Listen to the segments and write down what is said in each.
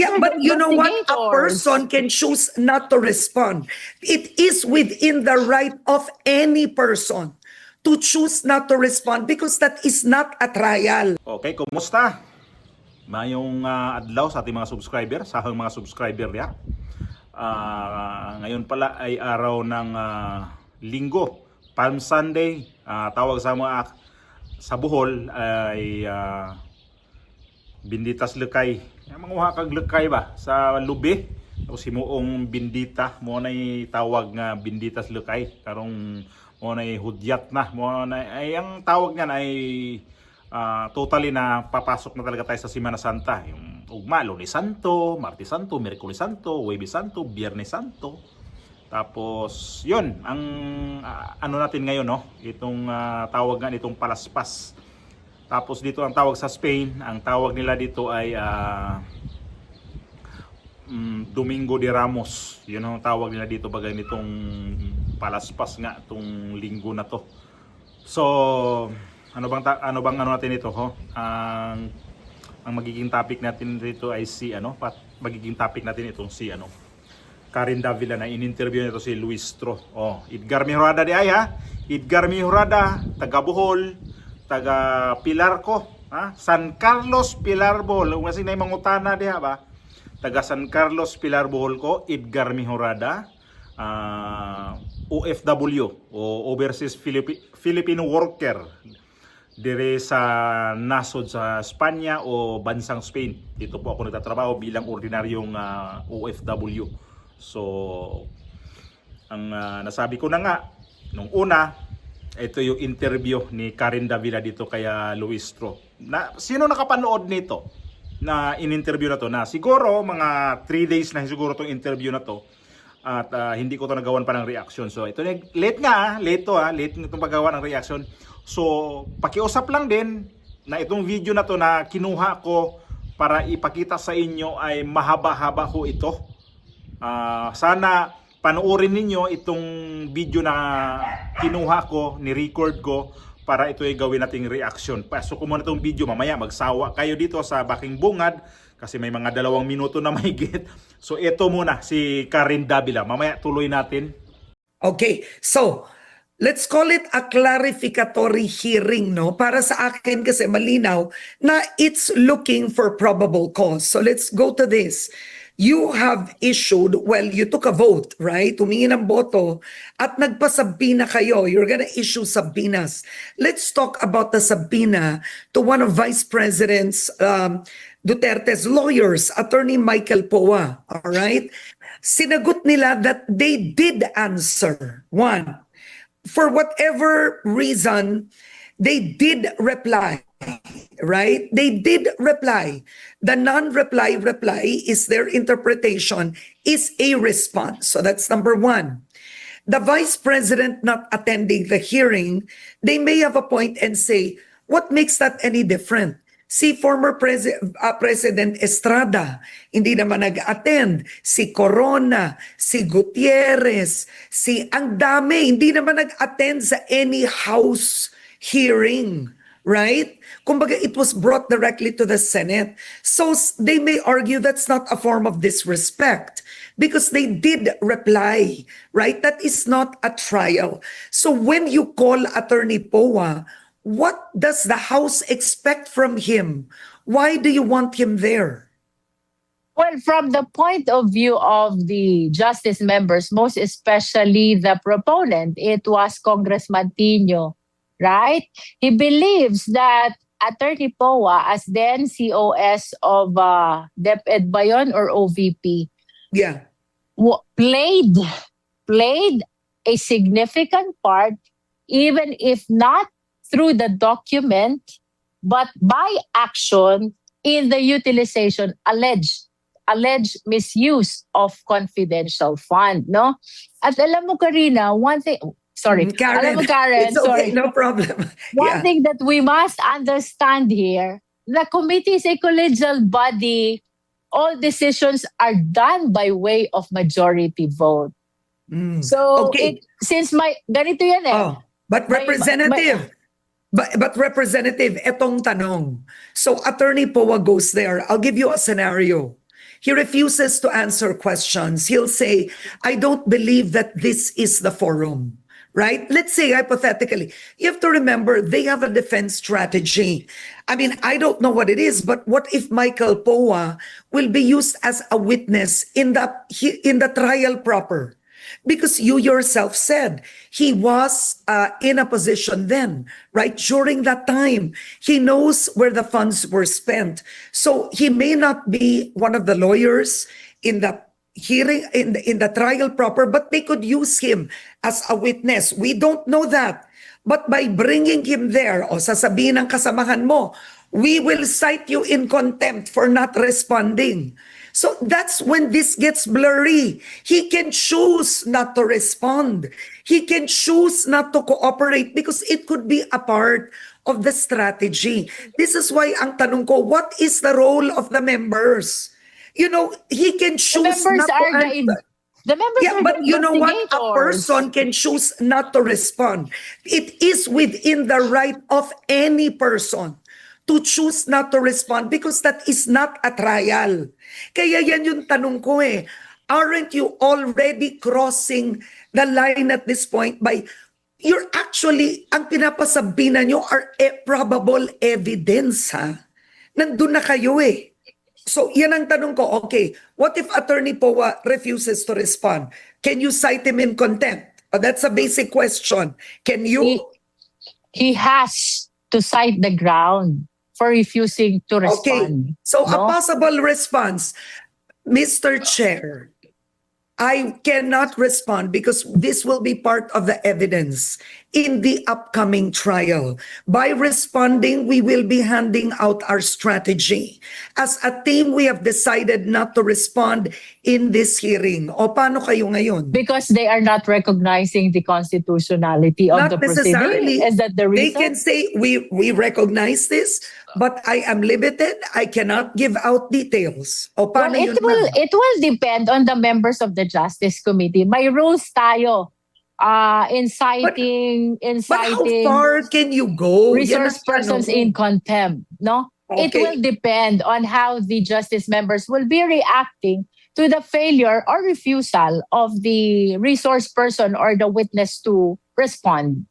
Yeah, are the but you know what? A investigators. person can choose not to respond. It is within the right of any person to choose not to respond because that is not a trial. Okay, kumusta? Mayong adlaw sa ating mga subscriber, sa mga subscriber niya. Ngayon pala ay araw ng Linggo, Palm Sunday. Tawag sa mga sa Bohol ay Binditas Lekay. Mga uha kag lekay ba sa lubi. Tapos himuong bindita mo nay tawag nga Binditas Lekay. Karong mo nay hudyat na. Mo nay ay ang tawag niyan ay totally na papasok na talaga tayo sa Semana Santa. Yung ugma, Lunes Santo, Martes Santo, Miyerkules Santo, Huwebes Santo, Biyernes Santo. Tapos, yun, ang ano natin ngayon, no? Itong tawag nga nitong palaspas. Tapos dito ang tawag sa Spain, ang tawag nila dito ay Domingo de Ramos. Yun ang tawag nila dito bagay nitong palaspas nga, itong linggo na to. So, ano bang ano natin ito, ho? Ang magiging topic natin dito ay si magiging topic natin itong si Karen Davila na in-interview nito si Luis Tro. Edgar Mejorada di ay ha. Edgar Mejorada, taga Bohol, taga Pilarco, ha? San Carlos, Pilar Bohol. Kung kasi na mangutana di ha ba? Taga San Carlos, Pilar Bohol ko, Edgar Mejorada, OFW o Overseas Filipino Worker dire sa nasod sa Espanya o bansang Spain. Dito po ako nagtatrabaho bilang ordinaryong OFW. So, ang nasabi ko na nga, nung una, ito yung interview ni Karen Davila dito kaya Luis Tro. Sino nakapanood nito na in-interview na to? Na siguro mga 3 days na siguro itong interview na to. At hindi ko to nagawan pa ng reaction. So, ito late itong paggawa ng reaction. So, pakiusap lang din na itong video na to na kinuha ko para ipakita sa inyo ay mahaba-haba ho ito. Sana panoorin ninyo itong video na kinuha ko, ni-record ko para ito ay gawin nating reaction. Pasok ko muna itong video, mamaya magsawa kayo dito sa Baking Bungad kasi may mga 2 minuto na mahigit. So, ito muna si Karen Davila. Mamaya tuloy natin. Okay, so let's call it a clarificatory hearing, no? Para sa akin kasi malinaw na it's looking for probable cause. So let's go to this. You have issued, well, you took a vote, right? Humingi ng boto at nagpasabina kayo. You're gonna issue subpoenas. Let's talk about the subpoena to one of Vice President's Duterte's lawyers, Attorney Michael Poa, all right? Sinagot nila that they did answer. One, for whatever reason, they did reply, right? They did reply. The non-reply is their interpretation is a response. So that's number 1. The Vice President not attending the hearing, they may have a point and say, what makes that any different? Si former President Estrada, hindi naman nag-attend. Si Corona, si Gutierrez, ang dami, hindi naman nag-attend sa any House hearing. Right? Kumbaga, it was brought directly to the Senate. So they may argue that's not a form of disrespect because they did reply. Right? That is not a trial. So when you call Attorney Poa, what does the House expect from him? Why do you want him there? Well, from the point of view of the justice members, most especially the proponent, it was Congressman Tino, right? He believes that Attorney Poa, as then COS of DepEd ba yun or OVP, Yeah. played a significant part, even if not through the document, but by action in the utilization, alleged misuse of confidential fund, no? At alam mo, Karina, one thing, sorry, Karen, alam mo, Karen, it's okay, sorry. no problem. One thing that we must understand here, the committee is a collegial body. All decisions are done by way of majority vote. So, okay. Ganito yan eh. But Representative, But Representative, etong tanong. So Attorney Poa goes there. I'll give you a scenario. He refuses to answer questions. He'll say, I don't believe that this is the forum. Right? Let's say hypothetically, you have to remember they have a defense strategy. I mean, I don't know what it is, but what if Michael Poa will be used as a witness in the trial proper? Because you yourself said he was in a position then, right? During that time, he knows where the funds were spent. So he may not be one of the lawyers in the hearing, in the trial proper, but they could use him as a witness. We don't know that. But by bringing him there, o sasabihin ng kasamahan mo, we will cite you in contempt for not responding. So that's when this gets blurry. He can choose not to respond. He can choose not to cooperate because it could be a part of the strategy. This is why ang tanong ko, what is the role of the members? You know, he can choose not to answer. The members Yeah, are but the you know what? A investigators. person can choose not to respond. It is within the right of any person to choose not to respond because that is not a trial. Kaya yan yung tanong ko eh. Aren't you already crossing the line at this point by you're actually, ang pinapasabi na nyo are probable evidence ha? Nandun na kayo eh. So, yan ang tanong ko. Okay, what if Attorney Poa refuses to respond? Can you cite him in contempt? Oh, that's a basic question. Can you? He has to cite the ground for refusing to respond. Okay, so a No? possible response, Mr. Chair, I cannot respond because this will be part of the evidence in the upcoming trial. By responding, we will be handing out our strategy. As a team, we have decided not to respond in this hearing. O paano kayo ngayon? Because they are not recognizing the constitutionality of Not the necessarily. proceeding. Is that the They reason? can say, we recognize this, but I am limited. I cannot give out details. O Well, paano yun, ma'am? it will depend on the members of the Justice Committee. May rules tayo. Inciting But how far can you go? resource Yan ang persons tanong. in contempt, no? It Okay. will depend on how the justice members will be reacting to the failure or refusal of the resource person or the witness to respond.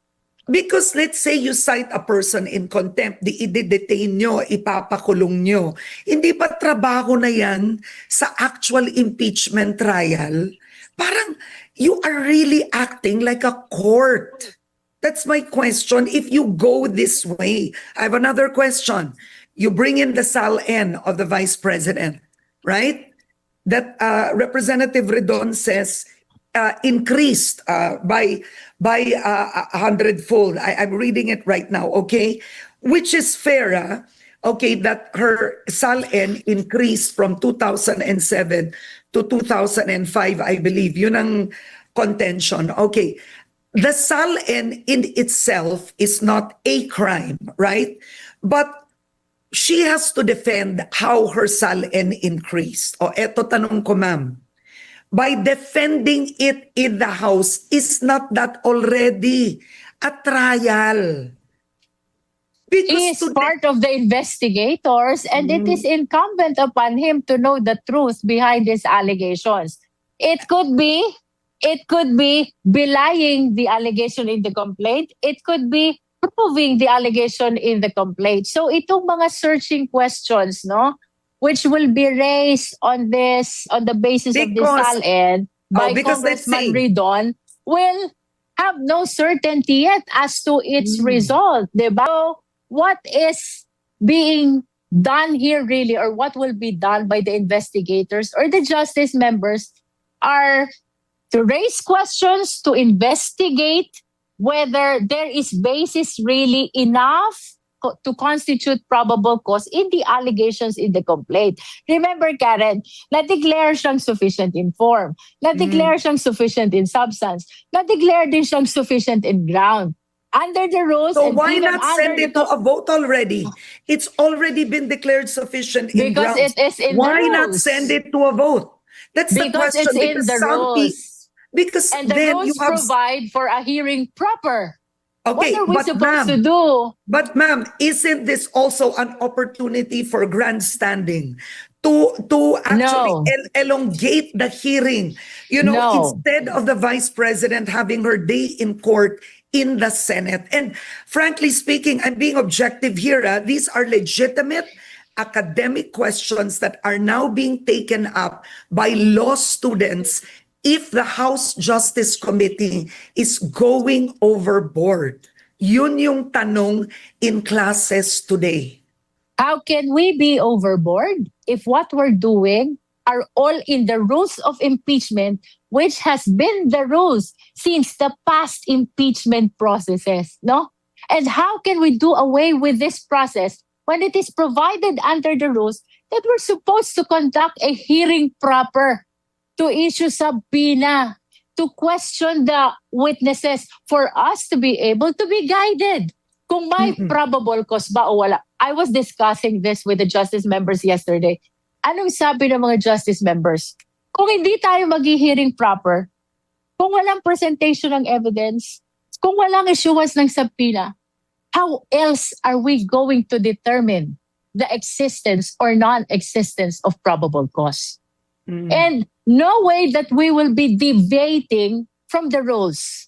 Because let's say you cite a person in contempt, di i-detain nyo, ipapakulong nyo. Hindi pa trabaho na yan sa actual impeachment trial? Parang you are really acting like a court. That's my question. If you go this way, I have another question. You bring in the SAL-N of the Vice President, right? That Representative Redon says increased by 100-fold. I'm reading it right now, okay? Which is fair, okay, that her SAL-N increased from 2007 to 2005, I believe. Yun ang contention. Okay. The SAL-N in itself is not a crime, right? But she has to defend how her SAL-N increased. O eto tanong ko, ma'am. By defending it in the House, is not that already a trial? He Because is part of the investigators and it is incumbent upon him to know the truth behind his allegations. It could be belying the allegation in the complaint. It could be proving the allegation in the complaint. So itong mga searching questions, no, which will be raised on the basis of the Because- SAL-N by because let's Congressman say- Redon will have no certainty yet as to its result, diba? So what is being done here really, or what will be done by the investigators or the justice members, are to raise questions, to investigate whether there is basis really enough to constitute probable cause in the allegations in the complaint. Remember, Karen, na-declare siyang sufficient in form, na-declare siyang sufficient in substance, na-declare din siyang sufficient in ground. Under the rules, So and why even not under send the it to a vote already? It's already been declared sufficient in because grounds. it is in Why the not rules. send it to a vote? That's the Because question. it's in the some rules. because And the then rules you have provide for a hearing proper. Okay, What are we but supposed to ma'am, do? but ma'am, isn't this also an opportunity for grandstanding to actually No, elongate the hearing? You know, no. instead of the vice president having her day in court in the Senate. And frankly speaking, I'm being objective here. These are legitimate academic questions that are now being taken up by law students if the House Justice Committee is going overboard. Yun yung tanong in classes today. How can we be overboard if what we're doing are all in the rules of impeachment, which has been the rules since the past impeachment processes, no? And how can we do away with this process when it is provided under the rules that we're supposed to conduct a hearing proper, to issue subpoena, to question the witnesses for us to be able to be guided? Kung may probable cause ba o wala. I was discussing this with the justice members yesterday. Anong sabi ng mga justice members? Kung hindi tayo mag-hearing proper, kung walang presentation ng evidence, kung walang issuance ng subpoena, how else are we going to determine the existence or non-existence of probable cause? And no way that we will be deviating from the rules,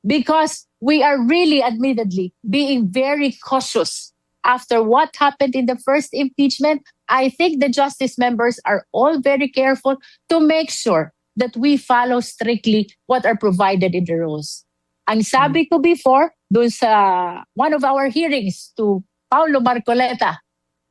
because we are really, admittedly, being very cautious after what happened in the first impeachment. I think the justice members are all very careful to make sure that we follow strictly what are provided in the rules. Ang sabi ko before, dun sa one of our hearings to Paulo Marcoleta,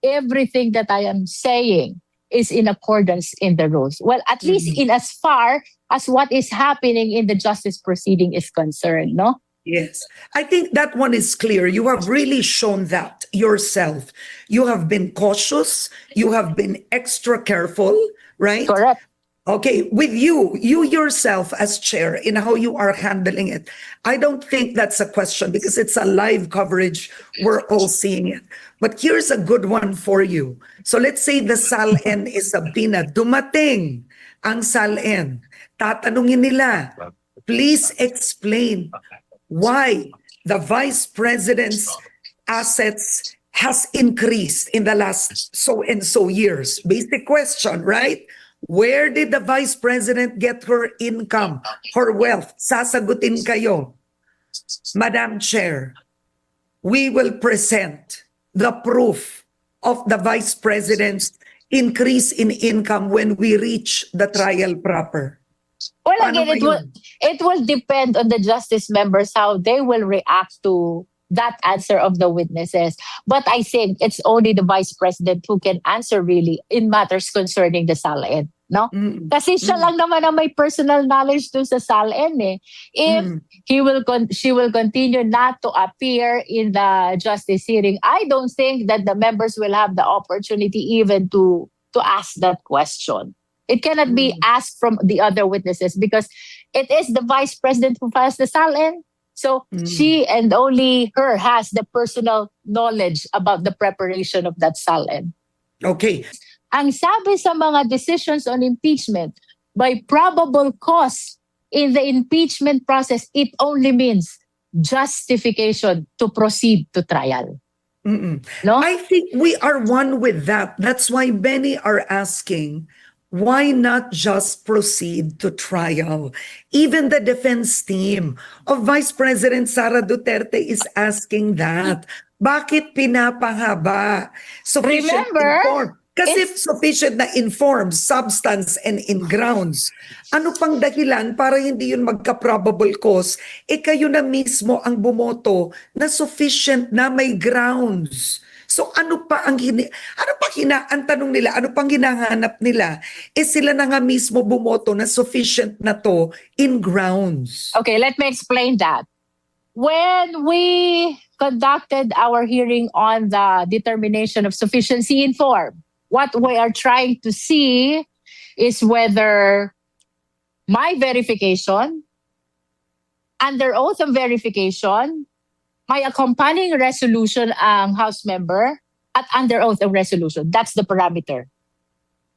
everything that I am saying is in accordance in the rules. Well, at least in as far as what is happening in the justice proceeding is concerned, no? Yes, I think that one is clear. You have really shown that yourself. You have been cautious. You have been extra careful, right? Correct. Okay, with you yourself as chair in how you are handling it, I don't think that's a question because it's a live coverage. We're all seeing it. But here's a good one for you. So let's say the SALN is subpoena. Dumating ang SALN. Tatanungin nila, please explain why the vice president's assets has increased in the last so and so years. Basic question, right? Where did the vice president get her income, her wealth? Sasagutin kayo. Madam Chair, we will present the proof of the vice president's increase in income when we reach the trial proper. Well, Paano again, ba yun? it will depend on the justice members how they will react to that answer of the witnesses. But I think it's only the vice president who can answer really in matters concerning the SALN, no? Kasi siya lang naman ang may personal knowledge dun sa SALN eh. If she will continue not to appear in the justice hearing, I don't think that the members will have the opportunity even to ask that question. It cannot be asked from the other witnesses because it is the vice president who files the SALN. So she and only her has the personal knowledge about the preparation of that SALN. Okay. Ang sabi sa mga decisions on impeachment, by probable cause in the impeachment process, it only means justification to proceed to trial. No? I think we are one with that. That's why many are asking, why not just proceed to trial? Even the defense team of Vice President Sara Duterte is asking that. Bakit pinapahaba? Sufficient Remember, informed. Kasi sufficient na informed, substance, and in grounds. Ano pang dahilan para hindi yun magka-probable cause? Kayo na mismo ang bumoto na sufficient na may grounds. So ano pa ang ang tanong nila, ano pang hinahanap nila? Sila na nga mismo bumoto na sufficient na to in grounds. Okay, let me explain that. When we conducted our hearing on the determination of sufficiency in form, what we are trying to see is whether my verification, under oath of verification, may accompanying resolution ang House member at under oath of resolution. That's the parameter.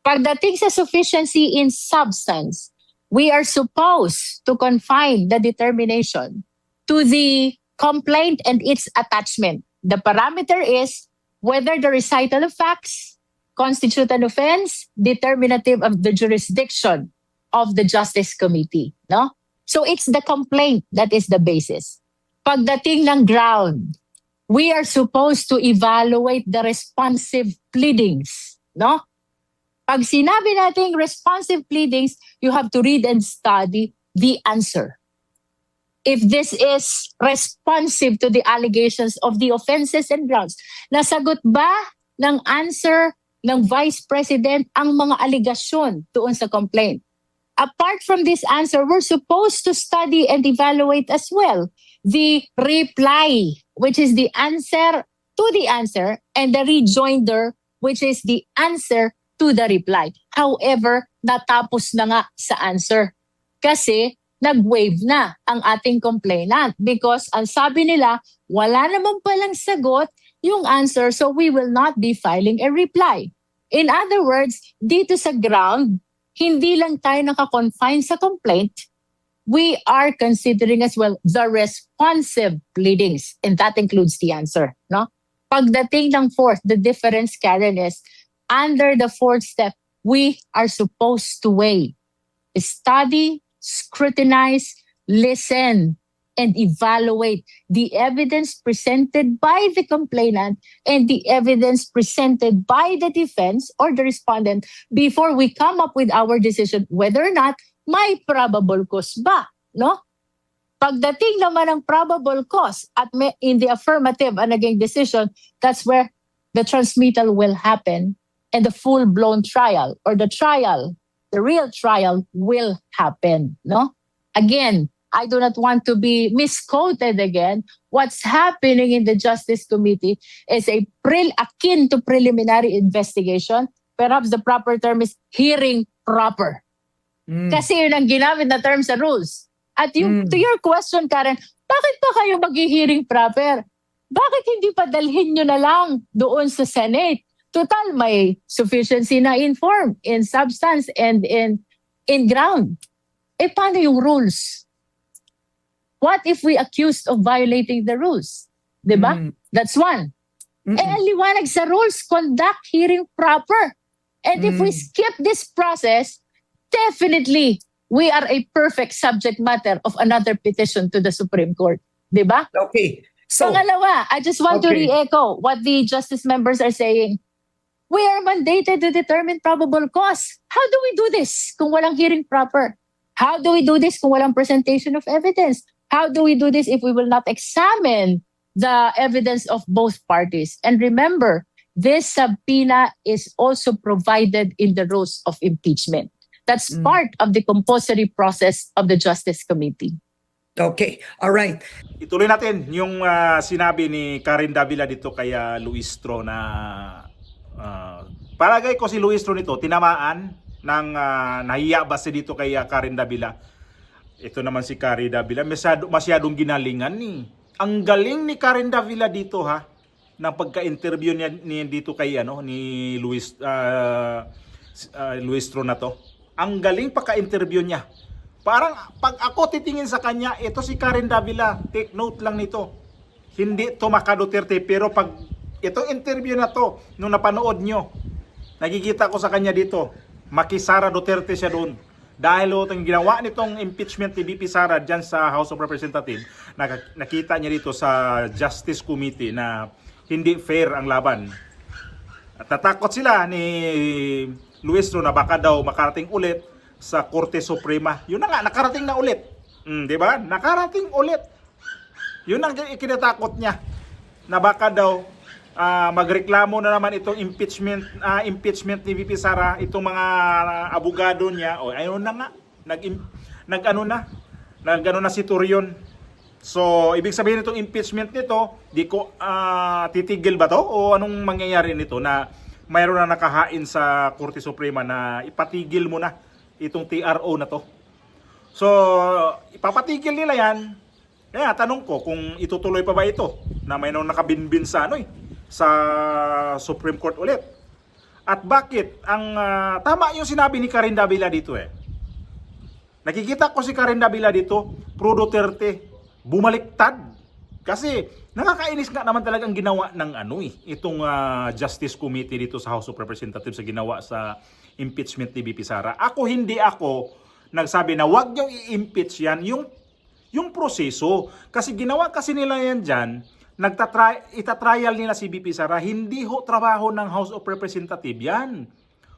Pagdating sa sufficiency in substance, we are supposed to confine the determination to the complaint and its attachment. The parameter is whether the recital of facts constitute an offense determinative of the jurisdiction of the Justice Committee. No? So it's the complaint that is the basis. Pagdating ng ground, we are supposed to evaluate the responsive pleadings. No? Pag sinabi natin responsive pleadings, you have to read and study the answer. If this is responsive to the allegations of the offenses and grounds, nasagot ba ng answer ng Vice President ang mga aligasyon doon sa complaint? Apart from this answer, we're supposed to study and evaluate as well the reply, which is the answer to the answer, and the rejoinder, which is the answer to the reply. However, natapos na nga sa answer. Kasi nag-waive na ang ating complainant because ang sabi nila, wala naman palang sagot yung answer, so we will not be filing a reply. In other words, dito sa ground, hindi lang tayo nakakonfine sa complaint, we are considering as well the responsive pleadings, and that includes the answer. No? Pagdating ng fourth, the difference, Karen, is under the fourth step, we are supposed to weigh, study, scrutinize, listen, and evaluate the evidence presented by the complainant and the evidence presented by the defense or the respondent before we come up with our decision whether or not may probable cause ba, no? Pagdating naman ng probable cause at in the affirmative ang naging decision, that's where the transmittal will happen and the full-blown trial or the real trial will happen, no? Again, I do not want to be misquoted again. What's happening in the Justice Committee is akin to preliminary investigation. Perhaps the proper term is hearing proper. Kasi yun ang ginamit na term sa rules. At to your question, Karen, bakit pa kayo mag-hearing proper? Bakit hindi pa dalhin nyo na lang doon sa Senate? Total, may sufficiency na in form, in substance, and in ground. Eh, paano yung rules? What if we accused of violating the rules? Diba? That's one. Eh, ang liwanag sa rules, conduct hearing proper. And if we skip this process, definitely, we are a perfect subject matter of another petition to the Supreme Court. Diba? Okay. So, Pangalawa, I just want to re-echo what the justice members are saying. We are mandated to determine probable cause. How do we do this kung walang hearing proper? How do we do this kung walang presentation of evidence? How do we do this if we will not examine the evidence of both parties? And remember, this subpoena is also provided in the rules of impeachment. That's part of the compulsory process of the Justice Committee. okay. All right. Ituloy natin yung sinabi ni Karen Davila dito kay Luistro na palagay ko si Luistro nito tinamaan ng nahiya ba siya dito kay Karen Davila. Ito naman si Karen Davila masyadong ginalingan ni. Ang galing ni Karen Davila dito ha ng pagka-interview niya dito kay ni Luistro na to. Ang galing pagka-interview niya. Parang pag ako titingin sa kanya, ito si Karen Davila, take note lang nito. Hindi to Maka Duterte, pero pag itong interview na to, nung napanood nyo, nakikita ko sa kanya dito, makisara Duterte siya doon. Dahil itong ginawa nitong impeachment ni VP Sara dyan sa House of Representatives, nakita niya dito sa Justice Committee na hindi fair ang laban. At natakot sila ni Luistro na baka daw makarating ulit sa Korte Suprema. Yun na nga, nakarating na ulit. Di ba? Nakarating ulit. Yun ang ikinatakot niya. Na baka daw magreklamo na naman itong impeachment ni VP Sara, itong mga abogado niya. O ayun na nga, nag-ano na si Turion. So, ibig sabihin itong impeachment nito, di ko titigil ba to? O anong mangyayari nito na mayroon na nakahain sa Korte Suprema na ipatigil mo na itong TRO na to. So, ipapatigil nila yan. Kaya tanong ko kung itutuloy pa ba ito na mayroon nakabinbin sa sa Supreme Court ulit. At bakit ang tama yung sinabi ni Karen Davila dito Nakikita ko si Karen Davila dito, pro Duterte, bumaliktad. Kasi nakakainis nga naman talaga ang ginawa ng itong Justice Committee dito sa House of Representatives sa ginawa sa impeachment ni VP Sara. Hindi ako nagsabi na wag niyong i-impeach yan, yung proseso. Kasi ginawa kasi nila yan dyan, itatrial nila si VP Sara, hindi ho trabaho ng House of Representatives yan.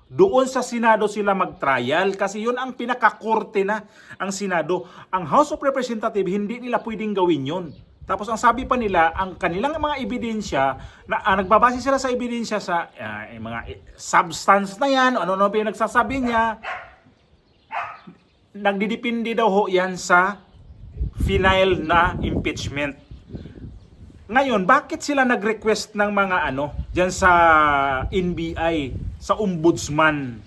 Doon sa Senado sila mag-trial kasi yun ang pinakakorte na ang Senado. Ang House of Representatives, hindi nila pwedeng gawin yun. Tapos ang sabi pa nila, ang kanilang mga ebidensya, nagbabase sila sa ebidensya sa mga substance na yan, ano pinagsasabi niya, nagdidepende daw ho yan sa final na impeachment. Ngayon, bakit sila nag-request ng mga diyan sa NBI, sa Ombudsman,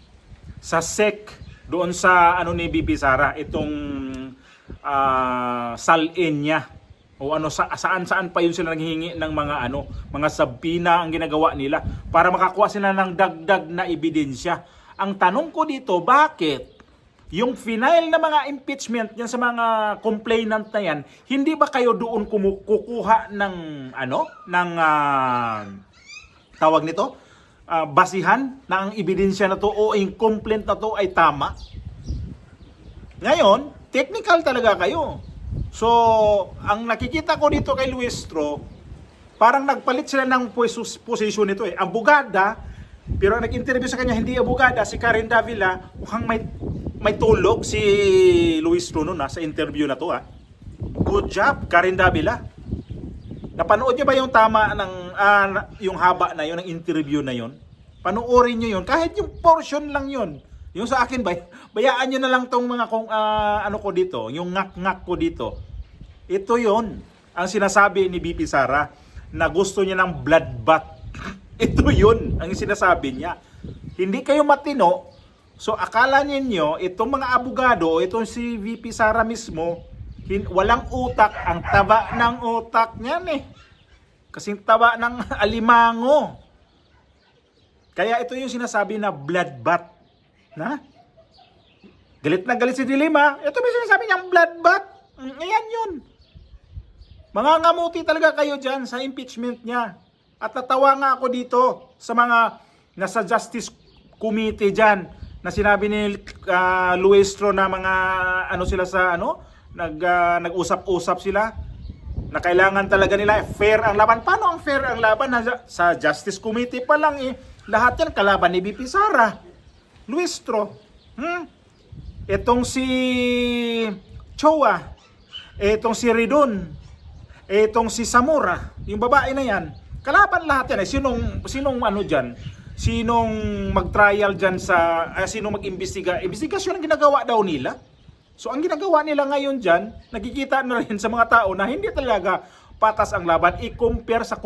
sa SEC, doon sa ni VP Sara, itong salin niya, o saan-saan pa yun sila naghihingi ng mga sabina ang ginagawa nila para makakuha sila ng dagdag na ebidensya. Ang tanong ko dito, bakit yung final na mga impeachment yan sa mga complainant na yan, hindi ba kayo doon kukuha ng tawag nito? Basihan na ang ebidensya na to o yung complaint na to ay tama? Ngayon, technical talaga kayo. So, ang nakikita ko dito kay Luistro, parang nagpalit sila ng posisyon nito eh. Abogada, pero ang nag-interview sa kanya hindi abogada, si Karen Davila, mukhang may tulog si Luistro noon sa interview na to. Good job, Karen Davila. Napanood niyo ba yung tama ng yung haba na yun, ng interview na yun? Panoorin niyo yun, kahit yung portion lang yun. Yung sa akin, bayaan nyo na lang tong mga ko dito, yung ngak-ngak ko dito. Ito yon ang sinasabi ni VP Sara na gusto niya ng bloodbath. Ito yun ang sinasabi niya. Hindi kayo matino, so akala ninyo, itong mga abogado, itong si VP Sara mismo, walang utak, ang taba ng utak niyan eh. Kasing taba ng alimango. Kaya ito yung sinasabi na bloodbath. Na? Galit na galit si Dilima. Ito ba sinasabi niyang bloodbath? Ayan yun. Mangangamuti talaga kayo dyan sa impeachment niya. At natawa nga ako dito sa mga nasa Justice Committee dyan na sinabi ni Luistro na mga sila sa nag-usap-usap sila na kailangan talaga nila fair ang laban. Paano ang fair ang laban? Sa Justice Committee pa lang lahat yan kalaban ni VP Sara. Luistro, etong si Choa, etong si Ridon, etong si Samura, yung babae na yan, kalaban lahat yan. Sinong dyan? Sinong mag-trial dyan sinong mag-imbestiga? Investigasyon ang ginagawa daw nila. So ang ginagawa nila ngayon dyan, nakikita na rin sa mga tao na hindi talaga patas ang laban. I-compare sa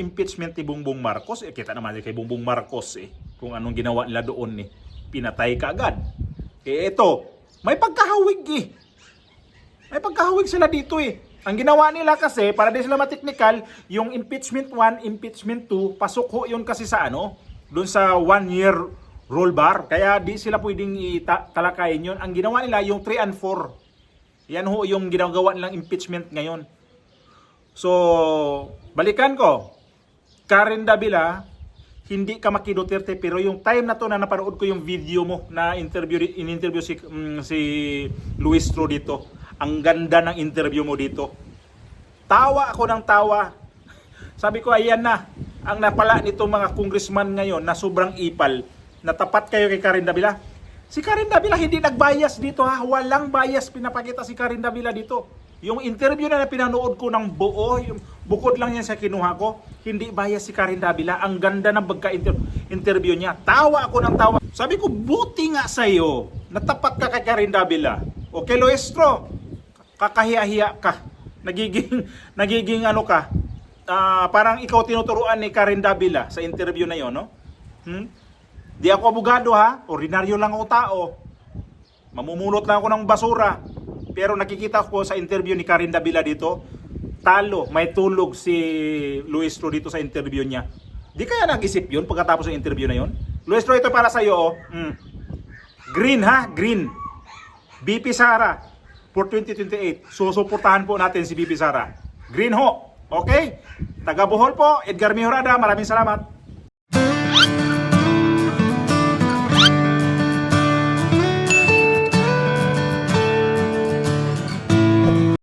impeachment ni Bongbong Marcos. Kita naman kay Bongbong Marcos kung anong ginawa nila doon pinatay ka agad. Ito, may pagkahawig May pagkahawig sila dito Ang ginawa nila kasi, para di sila mateknikal, yung impeachment 1, impeachment 2, pasok ho yun kasi sa doon sa 1-year roll bar. Kaya di sila pwedeng talakayin yun. Ang ginawa nila, yung 3 and 4. Yan ho yung ginagawa nilang impeachment ngayon. So, balikan ko. Karen Davila, hindi ka Maki Duterte, pero yung time na to na napanood ko yung video mo na in-interview si Luistro dito. Ang ganda ng interview mo dito. Tawa ako ng tawa. Sabi ko, ayan na. Ang napala nitong mga congressman ngayon na sobrang ipal, na tapat kayo kay Karen Davila. Si Karen Davila hindi nag-bias dito Walang bias pinapakita si Karen Davila dito. Yung interview na pinanood ko ng buo, yung bukod lang yan sa kinuha ko, hindi bias si Karen Davila. Ang ganda ng pagka-interview niya. Tawa ako ng tawa. Sabi ko, buti nga sa'yo, natapat ka kay Karen Davila. Okay, Luistro, kakahiya-hiya ka. Nagiging ka. Parang ikaw tinuturuan ni Karen Davila sa interview na yon, no? Di ako abogado ordinaryo lang ako tao. Mamumulot lang ako ng basura. Pero nakikita ko sa interview ni Karen Davila dito, talo, may tulog si Luistro dito sa interview niya. Di kaya nag-isip yun pagkatapos ng interview na yun? Luistro, ito para sa'yo. Green green. BP Sara for 2028. Susuportahan po natin si BP Sara. Green ho. Okay? Taga Bohol po, Edgar Mejorada, maraming salamat.